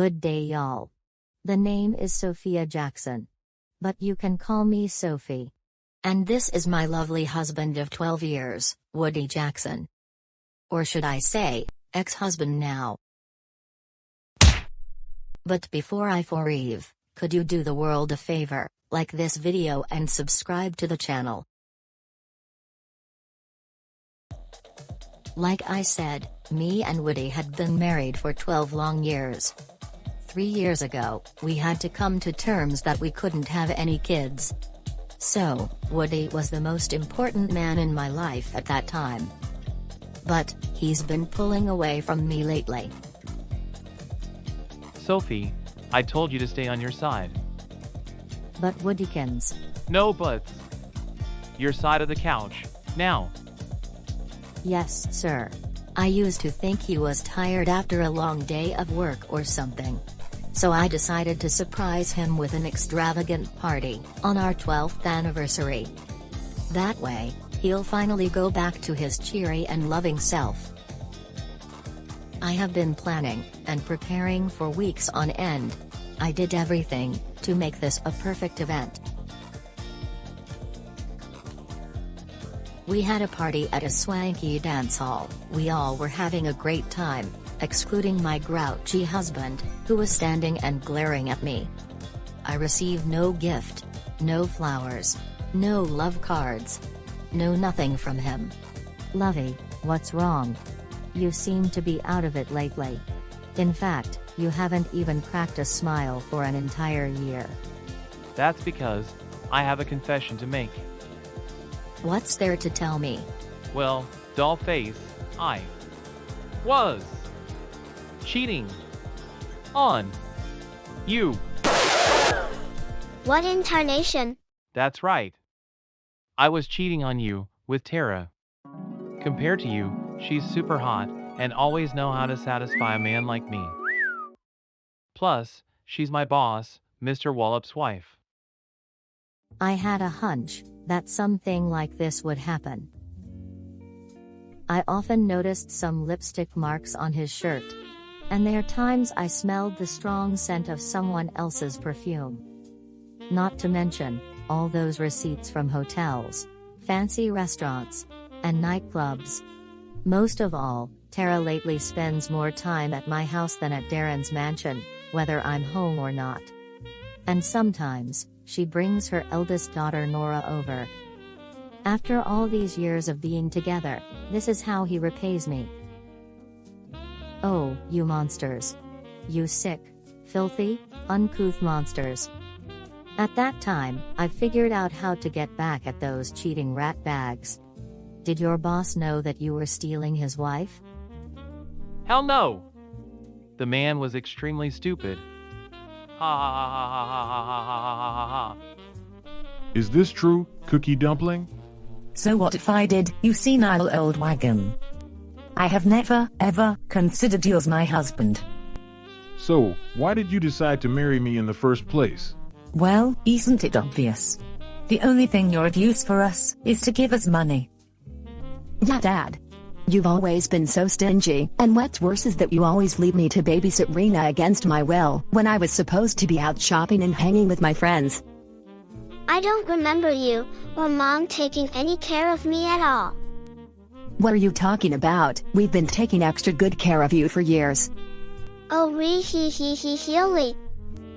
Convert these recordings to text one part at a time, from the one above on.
Good day, y'all. The name is Sophia Jackson. But you can call me Sophie. And this is my lovely husband of 12 years, Woody Jackson. Or should I say, ex-husband now. But before I leave, could you do the world a favor, like this video and subscribe to the channel? Like I said, me and Woody had been married for 12 long years. 3 years ago, we had to come to terms that we couldn't have any kids. So, Woody was the most important man in my life at that time. But, he's been pulling away from me lately. Sophie, I told you to stay on your side. But Woodykins. No buts. Your side of the couch, now. Yes, sir. I used to think he was tired after a long day of work or something. So I decided to surprise him with an extravagant party on our 12th anniversary. That way, he'll finally go back to his cheery and loving self. I have been planning and preparing for weeks on end. I did everything to make this a perfect event. We had a party at a swanky dance hall. We all were having a great time, excluding my grouchy husband, who was standing and glaring at me. I received no gift, no flowers, no love cards, no nothing from him. Lovey, what's wrong? You seem to be out of it lately. In fact, you haven't even cracked a smile for an entire year. That's because I have a confession to make. What's there to tell me? Well, doll face, I was cheating on you. What incarnation? That's right. I was cheating on you with Tara. Compared to you, she's super hot and always know how to satisfy a man like me. Plus, she's my boss, Mr. Wallop's wife. I had a hunch that something like this would happen. I often noticed some lipstick marks on his shirt. And there are times I smelled the strong scent of someone else's perfume. Not to mention, all those receipts from hotels, fancy restaurants, and nightclubs. Most of all, Tara lately spends more time at my house than at Darren's mansion, whether I'm home or not. And sometimes, she brings her eldest daughter Nora over. After all these years of being together, this is how he repays me. Oh, you monsters. You sick, filthy, uncouth monsters. At that time, I figured out how to get back at those cheating rat bags. Did your boss know that you were stealing his wife? Hell no! The man was extremely stupid. Ha ha ha ha ha ha ha ha ha ha. Is this true, Cookie Dumpling? So what if I did, you senile old wagon? I have never, ever, considered you as my husband. So, why did you decide to marry me in the first place? Well, isn't it obvious? The only thing you're of use for us, is to give us money. Yeah, Dad. You've always been so stingy, and what's worse is that you always leave me to babysit Rena against my will, when I was supposed to be out shopping and hanging with my friends. I don't remember you, or Mom taking any care of me at all. What are you talking about? We've been taking extra good care of you for years. Oh really?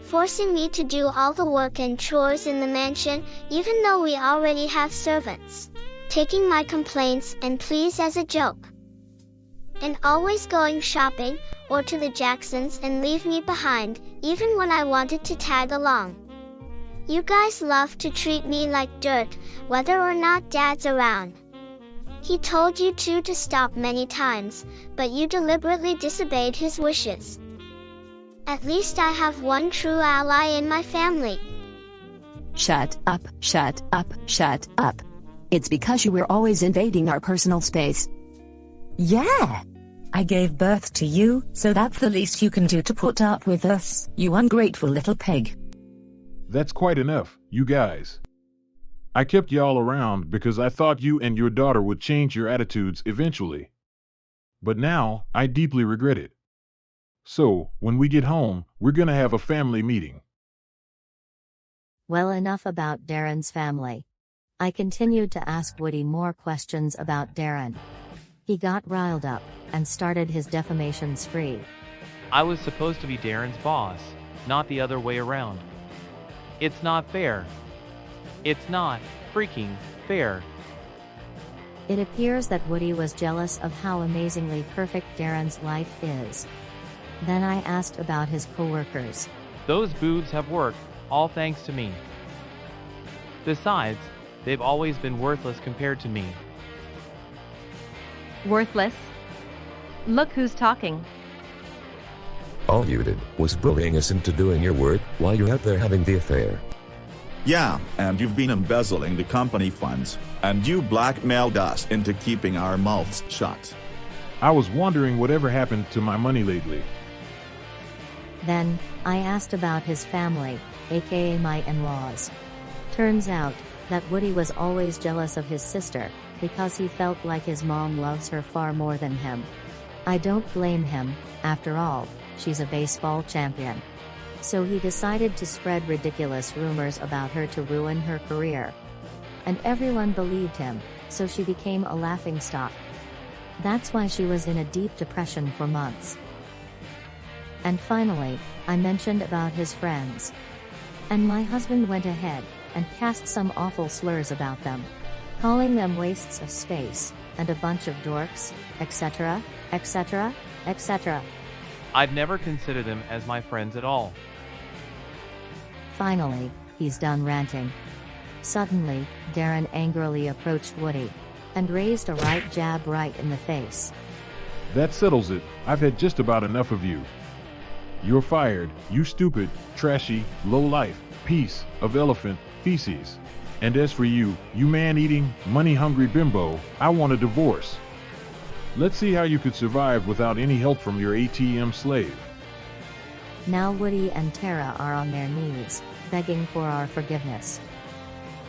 Forcing me to do all the work and chores in the mansion, even though we already have servants. Taking my complaints and pleas as a joke. And always going shopping, or to the Jacksons and leave me behind, even when I wanted to tag along. You guys love to treat me like dirt, whether or not Dad's around. He told you to stop many times, but you deliberately disobeyed his wishes. At least I have one true ally in my family. Shut up, shut up, shut up. It's because you were always invading our personal space. Yeah! I gave birth to you, so that's the least you can do to put up with us, you ungrateful little pig. That's quite enough, you guys. I kept y'all around because I thought you and your daughter would change your attitudes eventually. But now, I deeply regret it. So, when we get home, we're gonna have a family meeting. Well, enough about Darren's family. I continued to ask Woody more questions about Darren. He got riled up and started his defamation spree. I was supposed to be Darren's boss, not the other way around. It's not fair. It's not freaking fair. It appears that Woody was jealous of how amazingly perfect Darren's life is. Then I asked about his coworkers. Those boobs have worked, all thanks to me. Besides, they've always been worthless compared to me. Worthless? Look who's talking. All you did was bullying us into doing your work while you're out there having the affair. Yeah, and you've been embezzling the company funds, and you blackmailed us into keeping our mouths shut. I was wondering whatever happened to my money lately. Then, I asked about his family, aka my in-laws. Turns out, that Woody was always jealous of his sister, because he felt like his mom loves her far more than him. I don't blame him, after all, she's a baseball champion. So he decided to spread ridiculous rumors about her to ruin her career. And everyone believed him, so she became a laughingstock. That's why she was in a deep depression for months. And finally, I mentioned about his friends. And my husband went ahead and cast some awful slurs about them, calling them wastes of space, and a bunch of dorks, etc., etc., etc. I'd never considered them as my friends at all. Finally, he's done ranting. Suddenly, Darren angrily approached Woody and raised a right jab right in the face. That settles it. I've had just about enough of you. You're fired, you stupid, trashy, low-life piece of elephant feces. And as for you, you man-eating, money-hungry bimbo, I want a divorce. Let's see how you could survive without any help from your ATM slave. Now Woody and Tara are on their knees, begging for our forgiveness.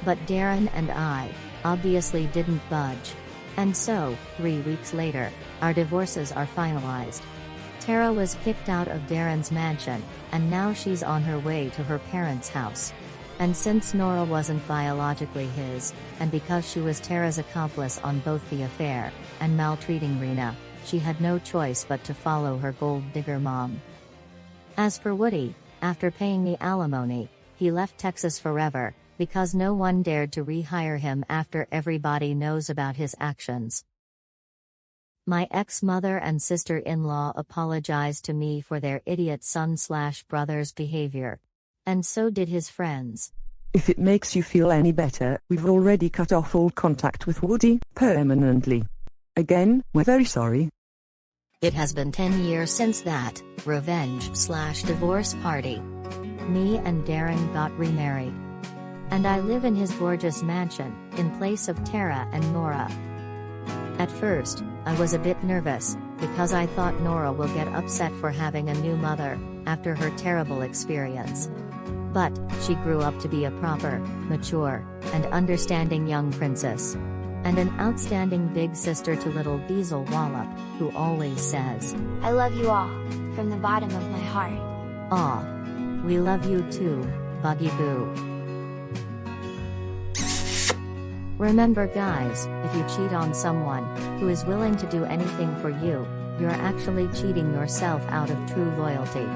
But Darren and I, obviously didn't budge. And so, 3 weeks later, our divorces are finalized. Tara was kicked out of Darren's mansion, and now she's on her way to her parents' house. And since Nora wasn't biologically his, and because she was Tara's accomplice on both the affair and maltreating Rena, she had no choice but to follow her gold digger mom. As for Woody, after paying the alimony, he left Texas forever, because no one dared to rehire him after everybody knows about his actions. My ex-mother and sister-in-law apologized to me for their idiot son/brother's behavior. And so did his friends. If it makes you feel any better, we've already cut off all contact with Woody, permanently. Again, we're very sorry. It has been 10 years since that revenge/divorce party. Me and Darren got remarried. And I live in his gorgeous mansion, in place of Tara and Nora. At first, I was a bit nervous, because I thought Nora will get upset for having a new mother, after her terrible experience. But, she grew up to be a proper, mature, and understanding young princess. And an outstanding big sister to little Diesel Wallop, who always says, I love you all, from the bottom of my heart. Aw. We love you too, Buggy Boo. Remember guys, if you cheat on someone, who is willing to do anything for you, you're actually cheating yourself out of true loyalty.